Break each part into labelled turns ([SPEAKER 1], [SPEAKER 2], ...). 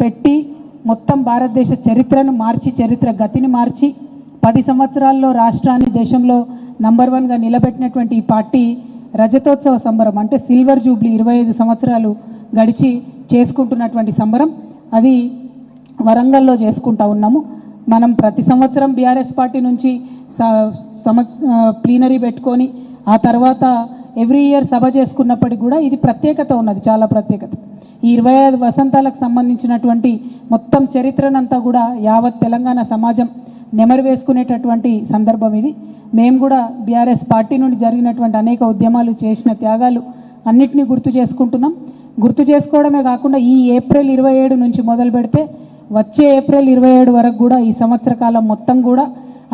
[SPEAKER 1] పెట్టి మొత్తం భారతదేశ చరిత్రను మార్చి చరిత్ర గతిని మార్చి 10 సంవత్సరాల్లో రాష్ట్రాన్ని దేశంలో నంబర్ 1గా నిలబెట్టినటువంటి ఈ పార్టీ రజతోత్సవ సంబరం అంటే సిల్వర్ జూబ్లీ 25 సంవత్సరాలు గడిచి చేసుకుంటున్నటువంటి సంబరం అది వరంగల్లో చేసుకుంటా ఉన్నాము. మనం ప్రతి సంవత్సరం బీఆర్ఎస్ పార్టీ నుంచి ప్లీనరీ పెట్టుకొని ఆ తర్వాత ఎవ్రీ ఇయర్ సభ చేసుకున్నప్పటికీ కూడా ఇది ప్రత్యేకత ఉన్నది, చాలా ప్రత్యేకత. ఈ 25 వసంతాలకు సంబంధించినటువంటి మొత్తం చరిత్రనంతా కూడా యావత్ తెలంగాణ సమాజం నెమరు వేసుకునేటటువంటి సందర్భం ఇది. మేము కూడా బీఆర్ఎస్ పార్టీ నుండి జరిగినటువంటి అనేక ఉద్యమాలు చేసిన త్యాగాలు అన్నిటినీ గుర్తు చేసుకుంటున్నాం. గుర్తు చేసుకోవడమే కాకుండా ఈ ఏప్రిల్ 27 నుంచి మొదలు పెడితే వచ్చే ఏప్రిల్ 27 వరకు కూడా ఈ సంవత్సర కాలం మొత్తం కూడా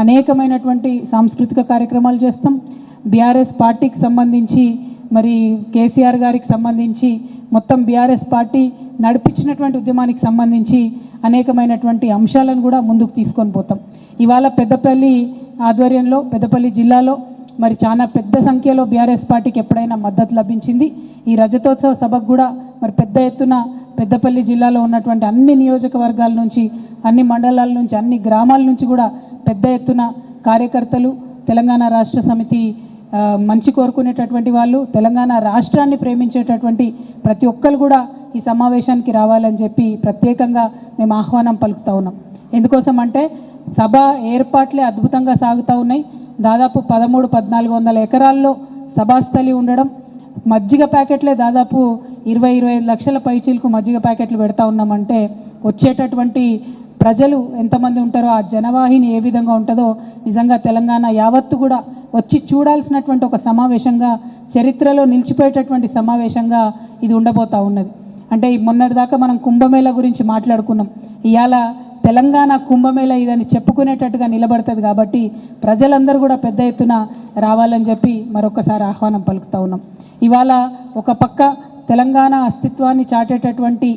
[SPEAKER 1] అనేకమైనటువంటి సాంస్కృతిక కార్యక్రమాలు చేస్తాం. బీఆర్ఎస్ పార్టీకి సంబంధించి మరి కేసీఆర్ గారికి సంబంధించి మొత్తం బీఆర్ఎస్ పార్టీ నడిపించినటువంటి ఉద్యమానికి సంబంధించి అనేకమైనటువంటి అంశాలను కూడా ముందుకు తీసుకొని పోతాం. ఇవాళ పెద్దపల్లి ఆధ్వర్యంలో పెద్దపల్లి జిల్లాలో మరి చాలా పెద్ద సంఖ్యలో బీఆర్ఎస్ పార్టీకి ఎప్పుడైనా మద్దతు లభించింది. ఈ రజతోత్సవ సభకు కూడా మరి పెద్ద ఎత్తున పెద్దపల్లి జిల్లాలో ఉన్నటువంటి అన్ని నియోజకవర్గాల నుంచి, అన్ని మండలాల నుంచి, అన్ని గ్రామాల నుంచి కూడా పెద్ద ఎత్తున కార్యకర్తలు, తెలంగాణ రాష్ట్ర సమితి మంచి కోరుకునేటటువంటి వాళ్ళు, తెలంగాణ రాష్ట్రాన్ని ప్రేమించేటటువంటి ప్రతి ఒక్కరు కూడా ఈ సమావేశానికి రావాలని చెప్పి ప్రత్యేకంగా మేము ఆహ్వానం పలుకుతూ ఉన్నాం. ఎందుకోసం అంటే సభ ఏర్పాట్లే అద్భుతంగా సాగుతూ ఉన్నాయి. దాదాపు 13-1400 ఎకరాల్లో సభాస్థలి ఉండడం, మజ్జిగ ప్యాకెట్లే దాదాపు 20-25 లక్షల పైచీలకు మజ్జిగ ప్యాకెట్లు పెడతా ఉన్నామంటే వచ్చేటటువంటి ప్రజలు ఎంతమంది ఉంటారో, ఆ జనవాహిని ఏ విధంగా ఉంటుందో నిజంగా తెలంగాణ యావత్తు కూడా వచ్చి చూడాల్సినటువంటి ఒక సమావేశంగా, చరిత్రలో నిలిచిపోయేటటువంటి సమావేశంగా ఇది ఉండబోతూ ఉన్నది. అంటే మొన్నటిదాకా మనం కుంభమేళ గురించి మాట్లాడుకున్నాం. ఇవాళ తెలంగాణ కుంభమేళ ఇదని చెప్పుకునేటట్టుగా నిలబడుతుంది. కాబట్టి ప్రజలందరూ కూడా పెద్ద ఎత్తున రావాలని చెప్పి మరొకసారి ఆహ్వానం పలుకుతూ ఉన్నాం. ఇవాళ ఒక పక్క తెలంగాణ అస్తిత్వాన్ని చాటేటటువంటి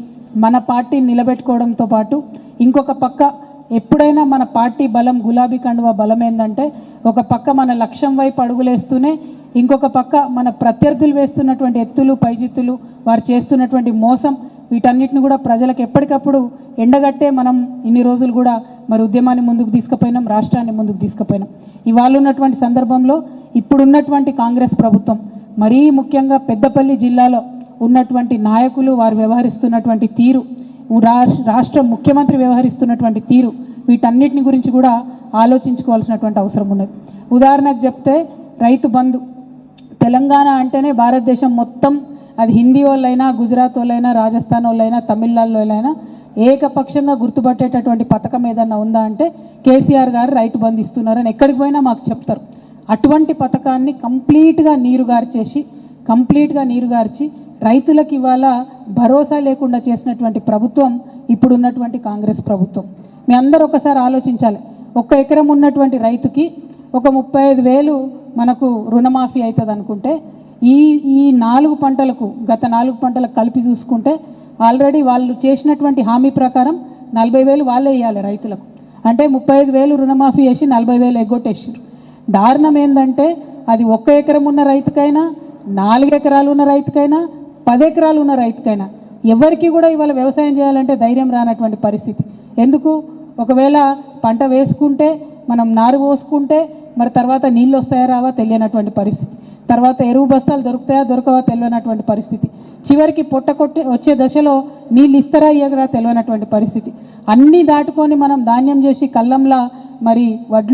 [SPEAKER 1] మన పార్టీని నిలబెట్టుకోవడంతో పాటు ఇంకొక పక్క ఎప్పుడైనా మన పార్టీ బలం, గులాబీ కండువా బలం ఏంటంటే ఒక పక్క మన లక్ష్యం వైపు అడుగులేస్తూనే ఇంకొక పక్క మన ప్రత్యర్థులు వేస్తున్నటువంటి ఎత్తులు, పైజిత్తులు, వారు చేస్తున్నటువంటి మోసం, వీటన్నిటిని కూడా ప్రజలకు ఎప్పటికప్పుడు ఎండగట్టే మనం ఇన్ని రోజులు కూడా మరి ఉద్యమాన్ని ముందుకు తీసుకుపోయినాం, రాష్ట్రాన్ని ముందుకు తీసుకుపోయినాం. ఇవాళ ఉన్నటువంటి సందర్భంలో ఇప్పుడున్నటువంటి కాంగ్రెస్ ప్రభుత్వం, మరీ ముఖ్యంగా పెద్దపల్లి జిల్లాలో ఉన్నటువంటి నాయకులు, వారు వ్యవహరిస్తున్నటువంటి తీరు, రాష్ట్ర ముఖ్యమంత్రి వ్యవహరిస్తున్నటువంటి తీరు, వీటన్నిటిని గురించి కూడా ఆలోచించుకోవాల్సినటువంటి అవసరం ఉన్నది. ఉదాహరణకు చెప్తే రైతు బంధు, తెలంగాణ అంటేనే భారతదేశం మొత్తం, అది హిందీ వాళ్ళైనా, గుజరాత్ వాళ్ళైనా, రాజస్థాన్ వాళ్ళైనా, తమిళనాడులోనైనా ఏకపక్షంగా గుర్తుపట్టేటటువంటి పథకం ఏదన్నా ఉందా అంటే కేసీఆర్ గారు రైతు బంధు ఇస్తున్నారని ఎక్కడికి పోయినా మాకు చెప్తారు. అటువంటి పథకాన్ని కంప్లీట్గా నీరుగార్చి రైతులకు ఇవాళ భరోసా లేకుండా చేసినటువంటి ప్రభుత్వం ఇప్పుడున్నటువంటి కాంగ్రెస్ ప్రభుత్వం. మీ అందరూ ఒకసారి ఆలోచించాలి. 1 ఎకరం ఉన్నటువంటి రైతుకి ఒక 35,000 మనకు రుణమాఫీ అవుతుంది అనుకుంటే ఈ 4 పంటలకు, గత 4 పంటలకు కలిపి చూసుకుంటే ఆల్రెడీ వాళ్ళు చేసినటువంటి హామీ ప్రకారం 40,000 వాళ్ళే ఇవ్వాలి రైతులకు. అంటే 35,000 రుణమాఫీ చేసి 40,000 ఎగ్గొట్టేసారు. దారుణం ఏంటంటే అది 1 ఎకరం ఉన్న రైతుకైనా, 4 ఎకరాలు ఉన్న రైతుకైనా, 10 ఎకరాలు ఉన్న రైతుకైనా ఎవరికి కూడా ఇవాళ వ్యవసాయం చేయాలంటే ధైర్యం రానటువంటి పరిస్థితి. ఎందుకు? ఒకవేళ పంట వేసుకుంటే, మనం నారు పోసుకుంటే మరి తర్వాత నీళ్ళు వస్తాయా రావా తెలియనటువంటి పరిస్థితి, తర్వాత ఎరువు బస్తాలు దొరుకుతాయా దొరకవా తెలియనటువంటి పరిస్థితి, చివరికి వచ్చే దశలో నీళ్ళు ఇస్తారా ఇయ్యగరా తెలియనటువంటి పరిస్థితి. అన్నీ దాటుకొని మనం ధాన్యం చేసి కళ్ళంలా మరి వడ్లు